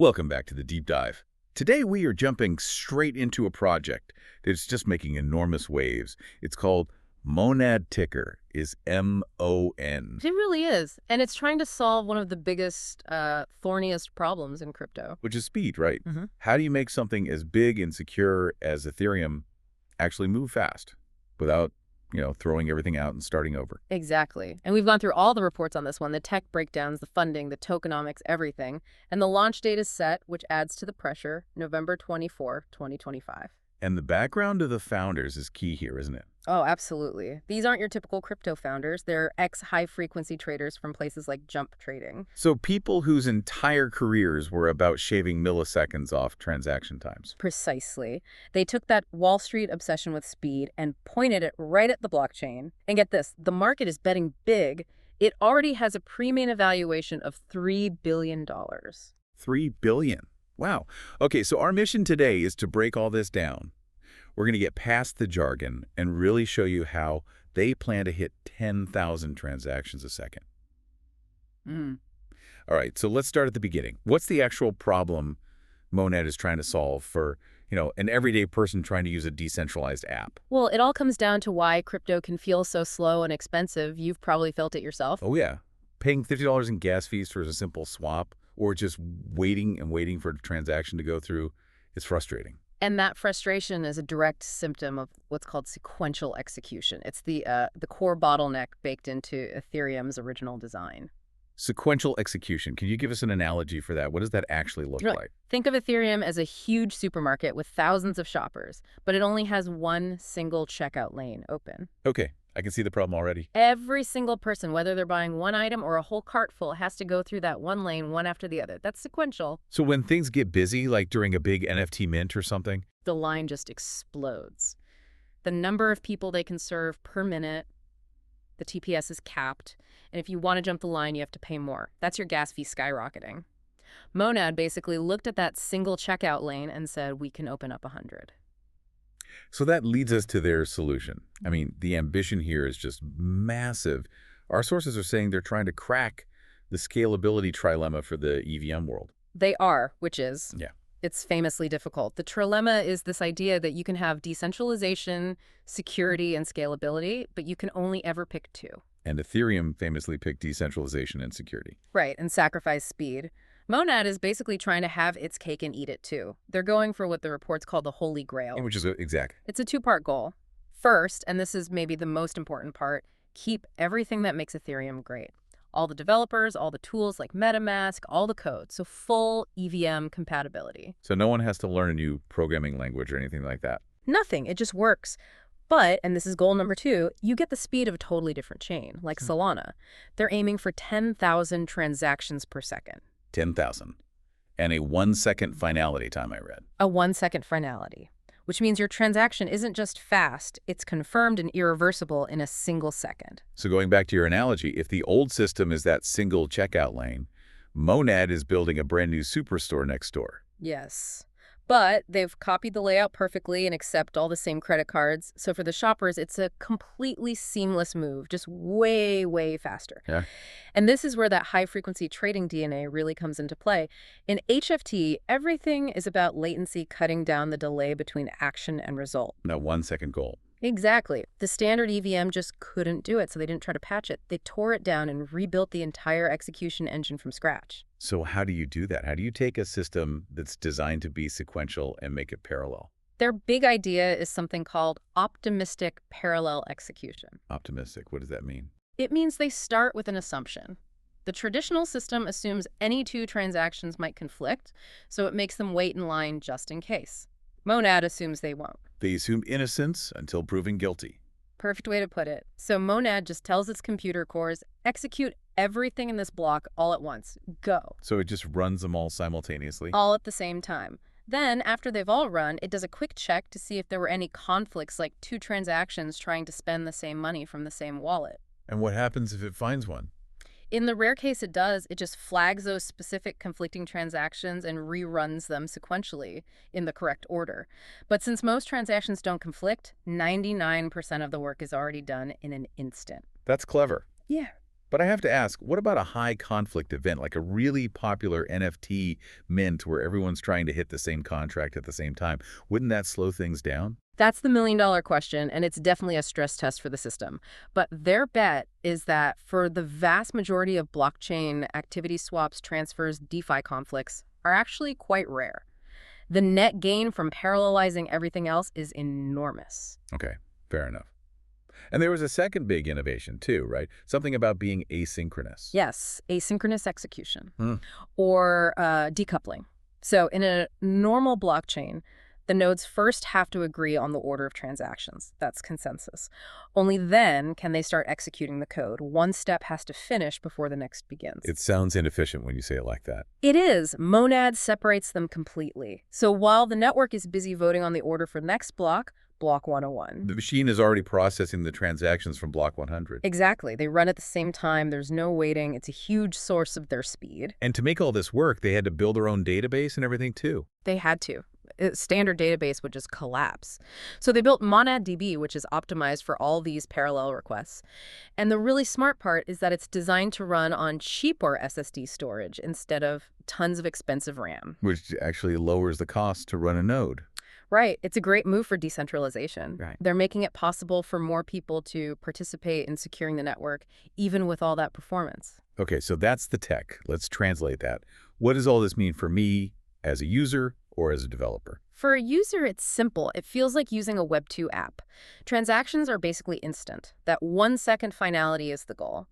Welcome back to the Deep Dive. Today we are jumping straight into a project that's just making enormous waves. It's called Monad Ticker, is MON. It really is. And it's trying to solve one of the biggest, thorniest problems in crypto. Which is speed, right? Mm-hmm. How do you make something as big and secure as Ethereum actually move fast without, throwing everything out and starting over? Exactly. And we've gone through all the reports on this one, the tech breakdowns, the funding, the tokenomics, everything. And the launch date is set, which adds to the pressure, November 24, 2025. And the background of the founders is key here, isn't it? Oh, absolutely. These aren't your typical crypto founders. They're ex-high-frequency traders from places like Jump Trading. So people whose entire careers were about shaving milliseconds off transaction times. Precisely. They took that Wall Street obsession with speed and pointed it right at the blockchain. And get this, the market is betting big. It already has a pre-main evaluation of $3 billion. $3 billion. Wow. Okay, so our mission today is to break all this down. We're going to get past the jargon and really show you how they plan to hit 10,000 transactions a second. All right, so let's start at the beginning. What's the actual problem Monad is trying to solve for, an everyday person trying to use a decentralized app? Well, it all comes down to why crypto can feel so slow and expensive. You've probably felt it yourself. Oh, yeah. Paying $50 in gas fees for a simple swap or just waiting and waiting for a transaction to go through, it's frustrating. And that frustration is a direct symptom of what's called sequential execution. It's the core bottleneck baked into Ethereum's original design. Sequential execution. Can you give us an analogy for that? What does that actually look like? Think of Ethereum as a huge supermarket with thousands of shoppers, but it only has one single checkout lane open. Okay, I can see the problem already. Every single person, whether they're buying one item or a whole cart full, has to go through that one lane one after the other. That's sequential. So when things get busy, like during a big NFT mint or something, the line just explodes. The number of people they can serve per minute, the TPS is capped, and if you want to jump the line, you have to pay more. That's your gas fee skyrocketing. Monad basically looked at that single checkout lane and said, we can open up 100. So that leads us to their solution. I mean, the ambition here is just massive. Our sources are saying they're trying to crack the scalability trilemma for the EVM world. They are, which is... Yeah. It's famously difficult. The trilemma is this idea that you can have decentralization, security, and scalability, but you can only ever pick two. And Ethereum famously picked decentralization and security. Right, and sacrifice speed. Monad is basically trying to have its cake and eat it too. They're going for what the reports call the Holy Grail. Which is exact. It's a two-part goal. First, and this is maybe the most important part, keep everything that makes Ethereum great. All the developers, all the tools like MetaMask, all the code. So full EVM compatibility. So no one has to learn a new programming language or anything like that? Nothing. It just works. But, and this is goal number 2, you get the speed of a totally different chain, like Solana. They're aiming for 10,000 transactions per second. 10,000. And a 1-second finality time, I read. A 1-second finality, which means your transaction isn't just fast, it's confirmed and irreversible in a single second. So going back to your analogy, if the old system is that single checkout lane, Monad is building a brand new superstore next door. Yes. But they've copied the layout perfectly and accept all the same credit cards. So for the shoppers, it's a completely seamless move, just way, way faster. Yeah. And this is where that high-frequency trading DNA really comes into play. In HFT, everything is about latency cutting down the delay between action and result. That 1-second goal. Exactly. The standard EVM just couldn't do it, so they didn't try to patch it. They tore it down and rebuilt the entire execution engine from scratch. So how do you do that? How do you take a system that's designed to be sequential and make it parallel? Their big idea is something called optimistic parallel execution. Optimistic, what does that mean? It means they start with an assumption. The traditional system assumes any two transactions might conflict, so it makes them wait in line just in case. Monad assumes they won't. They assume innocence until proven guilty. Perfect way to put it. So Monad just tells its computer cores, execute everything in this block all at once. Go. So it just runs them all simultaneously? All at the same time. Then, after they've all run, it does a quick check to see if there were any conflicts, like two transactions trying to spend the same money from the same wallet. And what happens if it finds one? In the rare case it does, it just flags those specific conflicting transactions and reruns them sequentially in the correct order. But since most transactions don't conflict, 99% of the work is already done in an instant. That's clever. Yeah. But I have to ask, what about a high conflict event, like a really popular NFT mint where everyone's trying to hit the same contract at the same time? Wouldn't that slow things down? That's the million-dollar question, and it's definitely a stress test for the system. But their bet is that for the vast majority of blockchain activity swaps, transfers, DeFi conflicts are actually quite rare. The net gain from parallelizing everything else is enormous. Okay, fair enough. And there was a second big innovation too, right? Something about being asynchronous. Yes, asynchronous execution Hmm. or decoupling. So in a normal blockchain, the nodes first have to agree on the order of transactions. That's consensus. Only then can they start executing the code. One step has to finish before the next begins. It sounds inefficient when you say it like that. It is. Monad separates them completely. So while the network is busy voting on the order for next block 101. The machine is already processing the transactions from block 100. Exactly. They run at the same time. There's no waiting. It's a huge source of their speed. And to make all this work, they had to build their own database and everything too. They had to. A standard database would just collapse. So they built MonadDB, which is optimized for all these parallel requests. And the really smart part is that it's designed to run on cheaper SSD storage instead of tons of expensive RAM. Which actually lowers the cost to run a node. Right. It's a great move for decentralization. Right. They're making it possible for more people to participate in securing the network, even with all that performance. Okay, so that's the tech. Let's translate that. What does all this mean for me as a user or as a developer? For a user, it's simple. It feels like using a Web 2 app. Transactions are basically instant. That 1 second finality is the goal.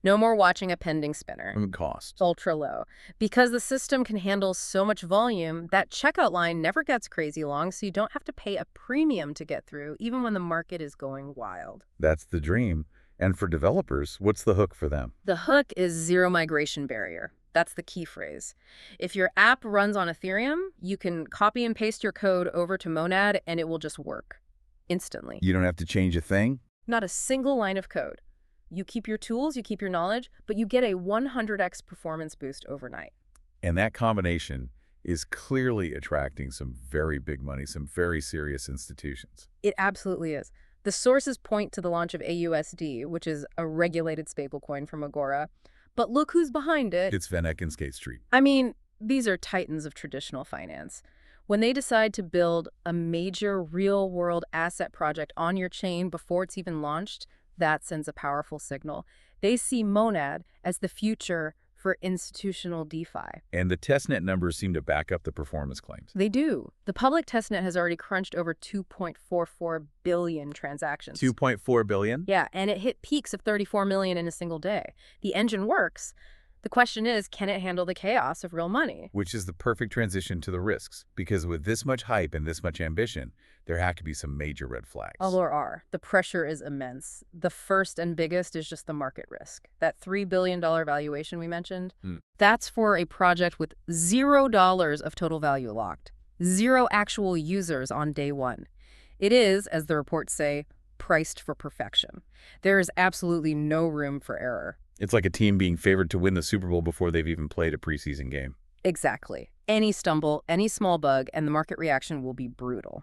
No more watching a pending spinner. Cost. It's ultra low. Because the system can handle so much volume, that checkout line never gets crazy long, so you don't have to pay a premium to get through, even when the market is going wild. That's the dream. And for developers, what's the hook for them? The hook is zero migration barrier. That's the key phrase. If your app runs on Ethereum, you can copy and paste your code over to Monad and it will just work instantly. You don't have to change a thing? Not a single line of code. You keep your tools, you keep your knowledge, but you get a 100x performance boost overnight. And that combination is clearly attracting some very big money, some very serious institutions. It absolutely is. The sources point to the launch of AUSD, which is a regulated stablecoin from Agora. But look who's behind it. It's Van Eck and Skate Street. I mean, these are titans of traditional finance. When they decide to build a major real-world asset project on your chain before it's even launched, that sends a powerful signal. They see Monad as the future for institutional DeFi. And the testnet numbers seem to back up the performance claims. They do. The public testnet has already crunched over 2.44 billion transactions. 2.4 billion? Yeah, and it hit peaks of 34 million in a single day. The engine works. The question is, can it handle the chaos of real money? Which is the perfect transition to the risks, because with this much hype and this much ambition, there have to be some major red flags. Oh, there are. The pressure is immense. The first and biggest is just the market risk. That $3 billion valuation we mentioned, that's for a project with $0 of total value locked. 0 actual users on day one. It is, as the reports say, priced for perfection. There is absolutely no room for error. It's like a team being favored to win the Super Bowl before they've even played a preseason game. Exactly. Any stumble, any small bug, and the market reaction will be brutal.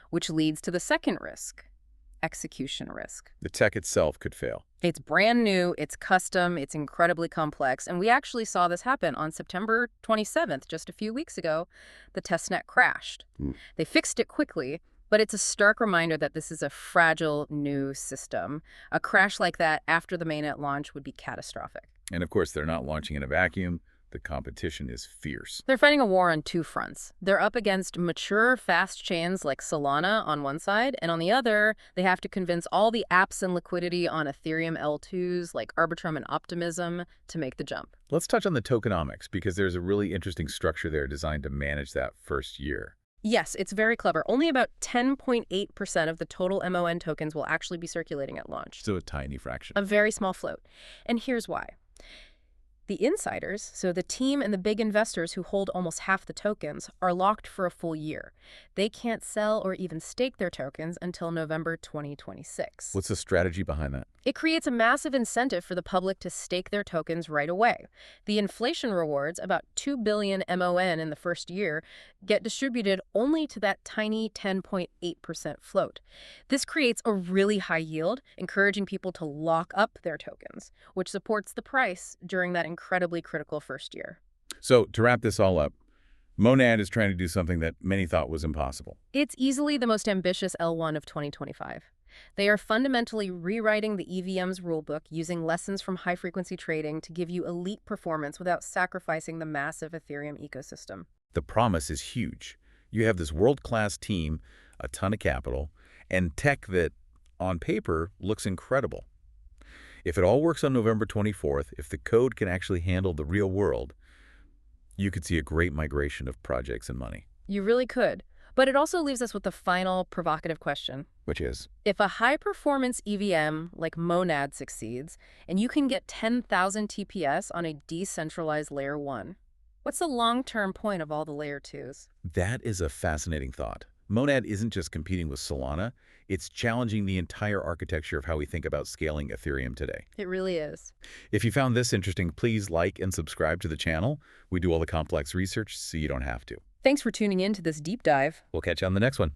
Which leads to the second risk, execution risk. The tech itself could fail. It's brand new, it's custom, it's incredibly complex, and we actually saw this happen on September 27th, just a few weeks ago. The testnet crashed. They fixed it quickly, but it's a stark reminder that this is a fragile new system. A crash like that after the mainnet launch would be catastrophic. And of course, they're not launching in a vacuum. The competition is fierce. They're fighting a war on two fronts. They're up against mature, fast chains like Solana on one side, and on the other, they have to convince all the apps and liquidity on Ethereum L2s like Arbitrum and Optimism to make the jump. Let's touch on the tokenomics, because there's a really interesting structure there designed to manage that first year. Yes, it's very clever. Only about 10.8% of the total MON tokens will actually be circulating at launch. So a tiny fraction. A very small float. And here's why. The insiders, so the team and the big investors who hold almost half the tokens, are locked for a full year. They can't sell or even stake their tokens until November 2026. What's the strategy behind that? It creates a massive incentive for the public to stake their tokens right away. The inflation rewards, about 2 billion MON in the first year, get distributed only to that tiny 10.8% float. This creates a really high yield, encouraging people to lock up their tokens, which supports the price during that incredibly critical first year. So to wrap this all up, Monad is trying to do something that many thought was impossible. It's easily the most ambitious L1 of 2025. They are fundamentally rewriting the EVM's rulebook using lessons from high-frequency trading to give you elite performance without sacrificing the massive Ethereum ecosystem. The promise is huge. You have this world-class team, a ton of capital, and tech that, on paper, looks incredible. If it all works on November 24th, if the code can actually handle the real world, you could see a great migration of projects and money. You really could. But it also leaves us with the final provocative question. Which is? If a high-performance EVM like Monad succeeds, and you can get 10,000 TPS on a decentralized Layer 1, what's the long-term point of all the Layer 2s? That is a fascinating thought. Monad isn't just competing with Solana, it's challenging the entire architecture of how we think about scaling Ethereum today. It really is. If you found this interesting, please like and subscribe to the channel. We do all the complex research so you don't have to. Thanks for tuning in to this deep dive. We'll catch you on the next one.